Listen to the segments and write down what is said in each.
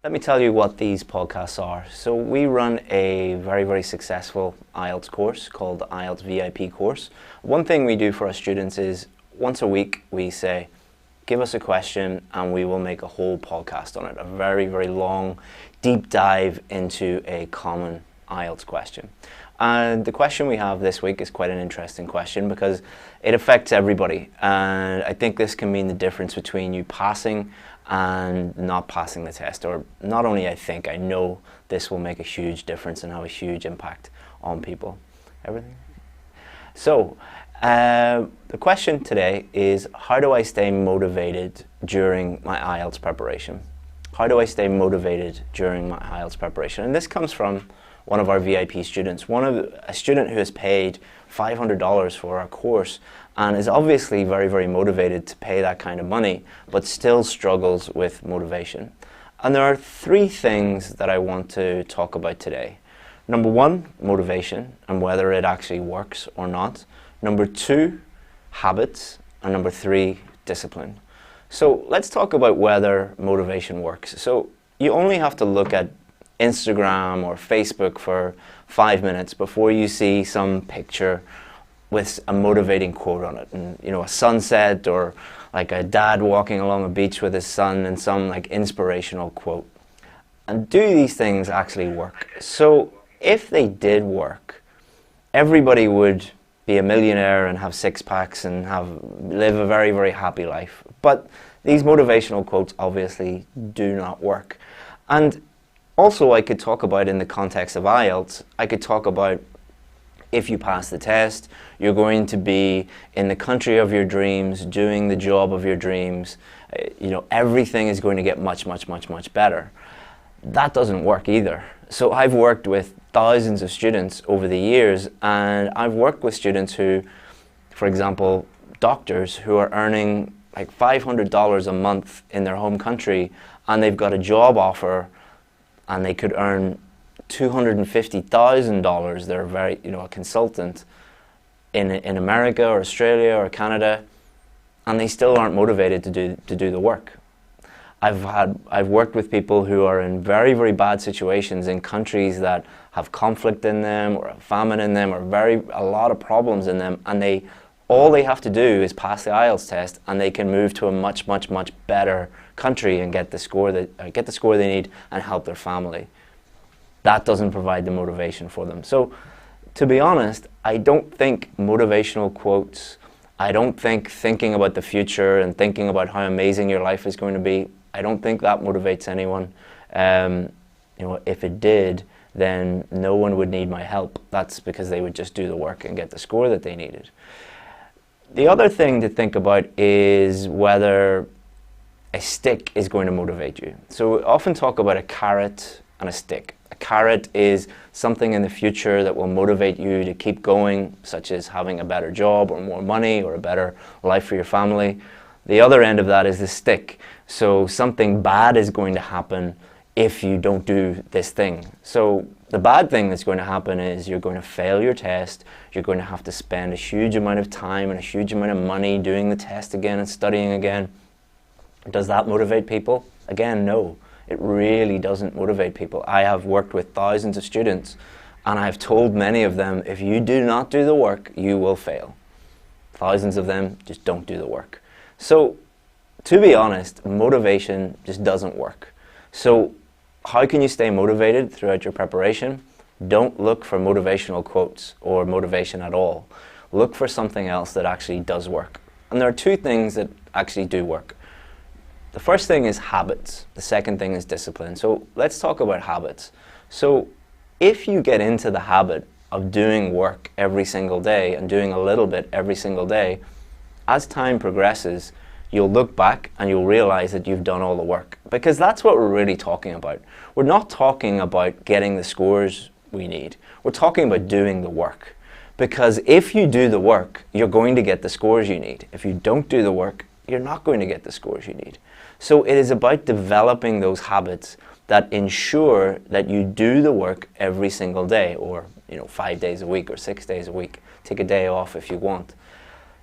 Let me tell you what these podcasts are. So we run a very, very successful IELTS course called the IELTS VIP course. One thing we do for our students is once a week we say, give us a question and we will make a whole podcast on it. A very, very long, deep dive into a common IELTS question. And the question we have this week is quite an interesting question because it affects everybody. And I think this can mean the difference between you passing and not passing the test. Or not only I know this will make a huge difference and have a huge impact on people. Everything? So, the question today is, how do I stay motivated during my IELTS preparation? How do I stay motivated during my IELTS preparation? And this comes from one of our VIP students, a student who has paid $500 for our course and is obviously very, very motivated to pay that kind of money, but still struggles with motivation. And there are three things that I want to talk about today. Number one, motivation and whether it actually works or not. Number two, habits. And number three, discipline. So let's talk about whether motivation works. So you only have to look at Instagram or Facebook for 5 minutes before you see some picture with a motivating quote on it, and a sunset or like a dad walking along a beach with his son and some like inspirational quote. And do these things actually work? So if they did work, everybody would be a millionaire and have six packs and live a very, very happy life. But these motivational quotes obviously do not work. And also, I could talk about in the context of IELTS, I could talk about if you pass the test, you're going to be in the country of your dreams, doing the job of your dreams. Everything is going to get much, much, much, much better. That doesn't work either. So I've worked with thousands of students over the years, and I've worked with students who, for example, doctors who are earning like $500 a month in their home country, and they've got a job offer and they could earn $250,000. They're a consultant in America or Australia or Canada, and they still aren't motivated to do the work. I've worked with people who are in very, very bad situations in countries that have conflict in them or a famine in them or a lot of problems in them, and all they have to do is pass the IELTS test and they can move to a much, much, much better country and get the score they need and help their family. That doesn't provide the motivation for them. So, to be honest, I don't think motivational quotes, I don't think thinking about the future and thinking about how amazing your life is going to be, I don't think that motivates anyone. If it did, then no one would need my help. That's because they would just do the work and get the score that they needed. The other thing to think about is whether a stick is going to motivate you. So we often talk about a carrot and a stick. A carrot is something in the future that will motivate you to keep going, such as having a better job or more money or a better life for your family. The other end of that is the stick. So something bad is going to happen if you don't do this thing. So the bad thing that's going to happen is you're going to fail your test, you're going to have to spend a huge amount of time and a huge amount of money doing the test again and studying again. Does that motivate people? Again, no. It really doesn't motivate people. I have worked with thousands of students and I've told many of them, if you do not do the work, you will fail. Thousands of them just don't do the work. So, to be honest, motivation just doesn't work. So, how can you stay motivated throughout your preparation? Don't look for motivational quotes or motivation at all. Look for something else that actually does work. And there are two things that actually do work. The first thing is habits. The second thing is discipline. So let's talk about habits. So if you get into the habit of doing work every single day and doing a little bit every single day, as time progresses, you'll look back and you'll realize that you've done all the work. Because that's what we're really talking about. We're not talking about getting the scores we need. We're talking about doing the work. Because if you do the work, you're going to get the scores you need. If you don't do the work, you're not going to get the scores you need. So it is about developing those habits that ensure that you do the work every single day, or 5 days a week or 6 days a week. Take a day off if you want.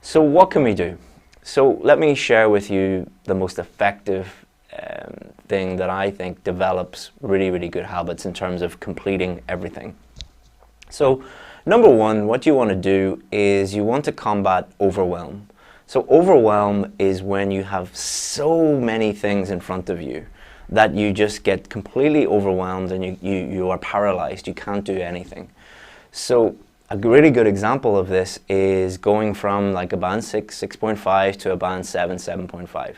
So what can we do? So let me share with you the most effective thing that I think develops really, really good habits in terms of completing everything. So, number one, what you want to do is you want to combat overwhelm. So overwhelm is when you have so many things in front of you that you just get completely overwhelmed and you are paralyzed. You can't do anything. So a really good example of this is going from like a band 6, 6.5 to a band 7, 7.5.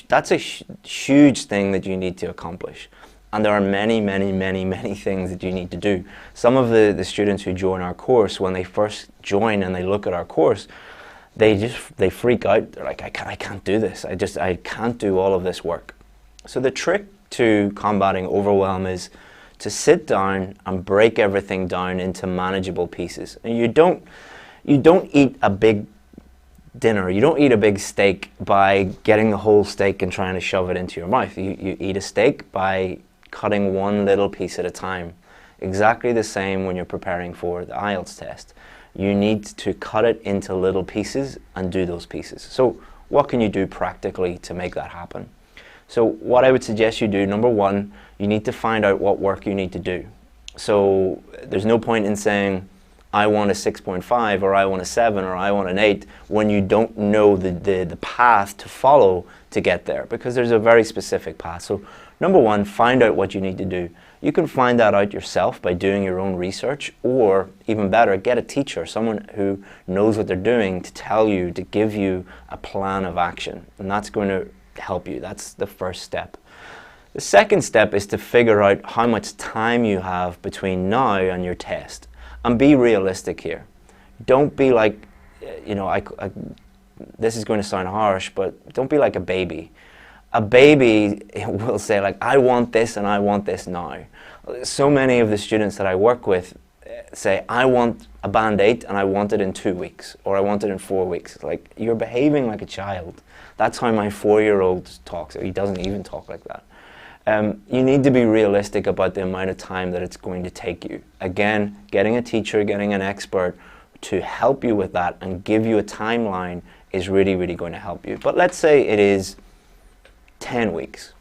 That's a huge thing that you need to accomplish. And there are many, many, many, many things that you need to do. Some of the students who join our course, when they first join and they look at our course, they freak out. They're like, I can't do this. I can't do all of this work. So the trick to combating overwhelm is to sit down and break everything down into manageable pieces. And you don't eat a big dinner. You don't eat a big steak by getting the whole steak and trying to shove it into your mouth. You eat a steak by cutting one little piece at a time. Exactly the same when you're preparing for the IELTS test. You need to cut it into little pieces and do those pieces. So what can you do practically to make that happen? So what I would suggest you do, number one, you need to find out what work you need to do. So there's no point in saying, I want a 6.5 or I want a 7 or I want an 8 when you don't know the path to follow to get there, because there's a very specific path. So number one, find out what you need to do. You can find that out yourself by doing your own research, or even better, get a teacher, someone who knows what they're doing, to tell you, to give you a plan of action. And that's going to help you. That's the first step. The second step is to figure out how much time you have between now and your test. And be realistic here. Don't be like, this is going to sound harsh, but don't be like a baby. A baby will say like, I want this and I want this now. So many of the students that I work with say, I want a band 8 and I want it in 2 weeks, or I want it in 4 weeks. It's like, you're behaving like a child. That's how my 4-year-old talks. He doesn't even talk like that. You need to be realistic about the amount of time that it's going to take you. Again, getting a teacher, getting an expert to help you with that and give you a timeline is really, really going to help you. But let's say it is 10 weeks.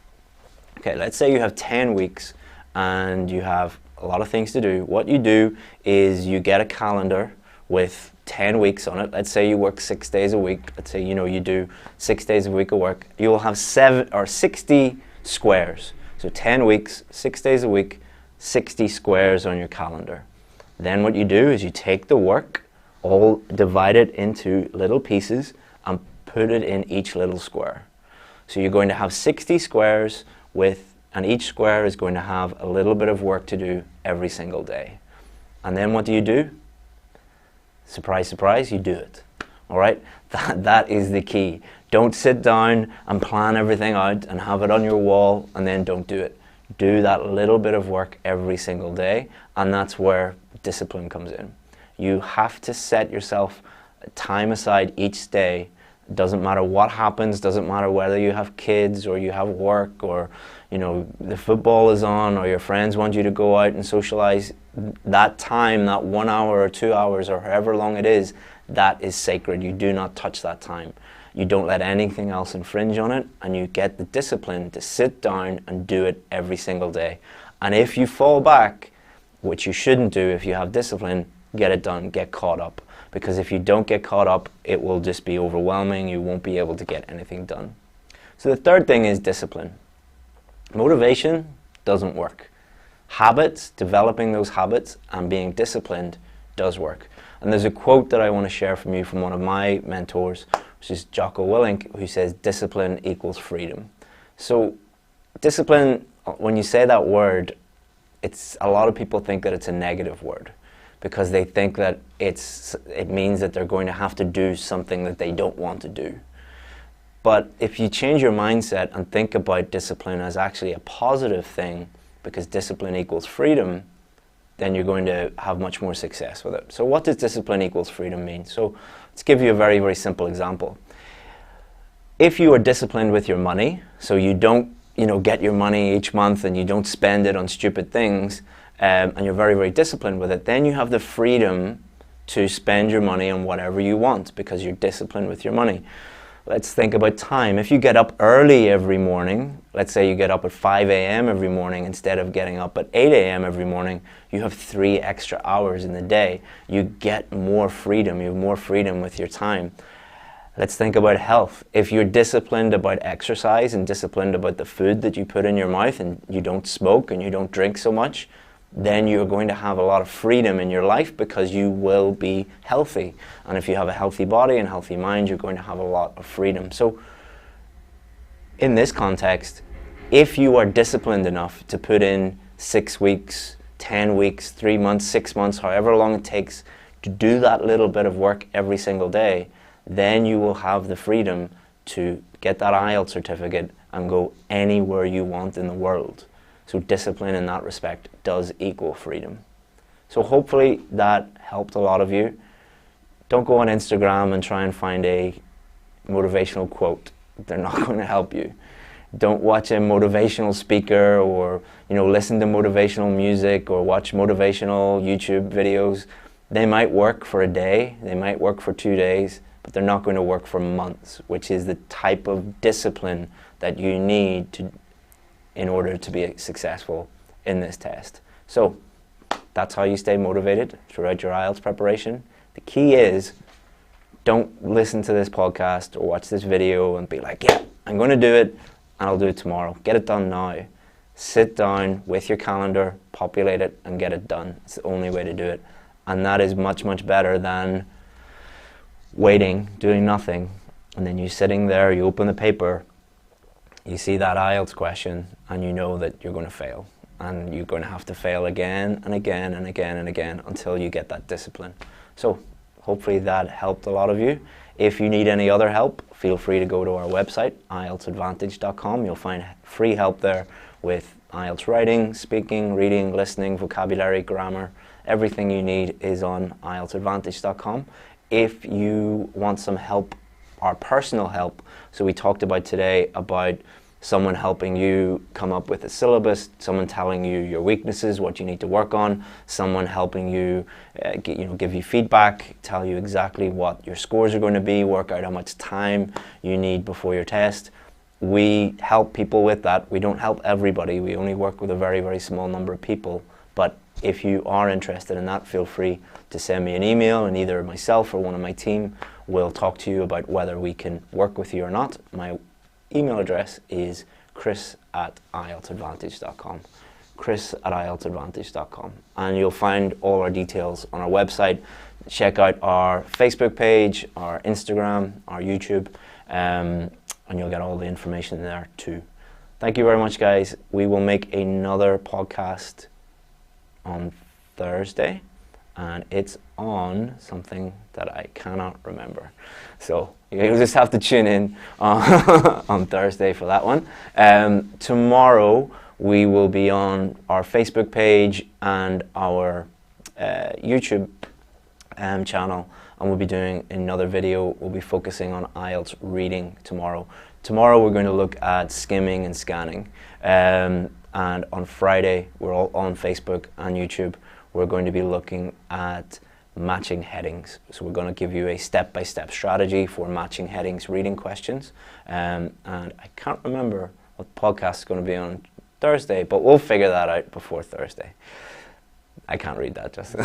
Okay, let's say you have 10 weeks and you have a lot of things to do. What you do is you get a calendar with 10 weeks on it. Let's say you work 6 days a week. Let's say you do 6 days a week of work. You will have 60 squares. So 10 weeks, 6 days a week, 60 squares on your calendar. Then what you do is you take the work, all divide it into little pieces and put it in each little square. So you're going to have 60 squares and each square is going to have a little bit of work to do every single day. And then what do? Surprise, surprise, you do it. All right? That is the key. Don't sit down and plan everything out and have it on your wall and then don't do it. Do that little bit of work every single day, and that's where discipline comes in. You have to set yourself time aside each day. Doesn't matter what happens, doesn't matter whether you have kids or you have work or the football is on or your friends want you to go out and socialize. That time, that 1 hour or 2 hours or however long it is, that is sacred. You do not touch that time. You don't let anything else infringe on it, and you get the discipline to sit down and do it every single day. And if you fall back, which you shouldn't do if you have discipline, get it done, get caught up. Because if you don't get caught up, it will just be overwhelming. You won't be able to get anything done. So the third thing is discipline. Motivation doesn't work. Habits, developing those habits and being disciplined does work. And there's a quote that I want to share from you from one of my mentors, which is Jocko Willink, who says, discipline equals freedom. So discipline, when you say that word, a lot of people think that it's a negative word, because they think that it means that they're going to have to do something that they don't want to do. But if you change your mindset and think about discipline as actually a positive thing, because discipline equals freedom, then you're going to have much more success with it. So what does discipline equals freedom mean? So let's give you a very, very simple example. If you are disciplined with your money, so you don't get your money each month and you don't spend it on stupid things, and you're very, very disciplined with it, then you have the freedom to spend your money on whatever you want because you're disciplined with your money. Let's think about time. If you get up early every morning, let's say you get up at 5 a.m. every morning instead of getting up at 8 a.m. every morning, you have 3 extra hours in the day. You get more freedom. You have more freedom with your time. Let's think about health. If you're disciplined about exercise and disciplined about the food that you put in your mouth, and you don't smoke and you don't drink so much, then you're going to have a lot of freedom in your life because you will be healthy. And if you have a healthy body and healthy mind, you're going to have a lot of freedom. So in this context, if you are disciplined enough to put in 6 weeks, 10 weeks, 3 months, 6 months, however long it takes to do that little bit of work every single day, then you will have the freedom to get that IELTS certificate and go anywhere you want in the world. So discipline in that respect does equal freedom. So hopefully that helped a lot of you. Don't go on Instagram and try and find a motivational quote. They're not going to help you. Don't watch a motivational speaker, or listen to motivational music, or watch motivational YouTube videos. They might work for a day, they might work for 2 days, but they're not going to work for months, which is the type of discipline that you need in order to be successful in this test. So that's how you stay motivated throughout your IELTS preparation. The key is, don't listen to this podcast or watch this video and be like, yeah, I'm going to do it and I'll do it tomorrow. Get it done now. Sit down with your calendar, populate it, and get it done. It's the only way to do it. And that is much, much better than waiting, doing nothing, and then you're sitting there, you open the paper, you see that IELTS question, and you know that you're going to fail. And you're going to have to fail again and again and again and again until you get that discipline. So hopefully that helped a lot of you. If you need any other help, feel free to go to our website, IELTSadvantage.com. You'll find free help there with IELTS writing, speaking, reading, listening, vocabulary, grammar. Everything you need is on IELTSadvantage.com. If you want some help, our personal help, so we talked about today about someone helping you come up with a syllabus, someone telling you your weaknesses, what you need to work on, someone helping you, give you feedback, tell you exactly what your scores are going to be, work out how much time you need before your test. We help people with that. We don't help everybody. We only work with a very, very small number of people. But if you are interested in that, feel free to send me an email, and either myself or one of my team will talk to you about whether we can work with you or not. My email address is chris@IELTSadvantage.com. chris@IELTSadvantage.com. And you'll find all our details on our website. Check out our Facebook page, our Instagram, our YouTube, and you'll get all the information there too. Thank you very much, guys. We will make another podcast on Thursday, and it's on something that I cannot remember. So you'll just have to tune in on Thursday for that one. Tomorrow we will be on our Facebook page and our YouTube channel, and we'll be doing another video. We'll be focusing on IELTS reading tomorrow. Tomorrow we're going to look at skimming and scanning. And on Friday, we're all on Facebook and YouTube. We're going to be looking at matching headings. So we're going to give you a step-by-step strategy for matching headings reading questions. And I can't remember what podcast is going to be on Thursday, but we'll figure that out before Thursday. I can't read that, Justin.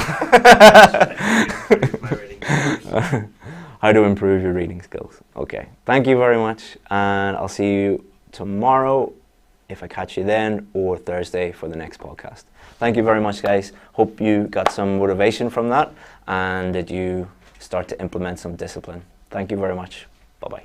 How to improve your reading skills. Okay, thank you very much, and I'll see you tomorrow, if I catch you then, or Thursday for the next podcast. Thank you very much, guys. Hope you got some motivation from that, and that you start to implement some discipline. Thank you very much. Bye-bye.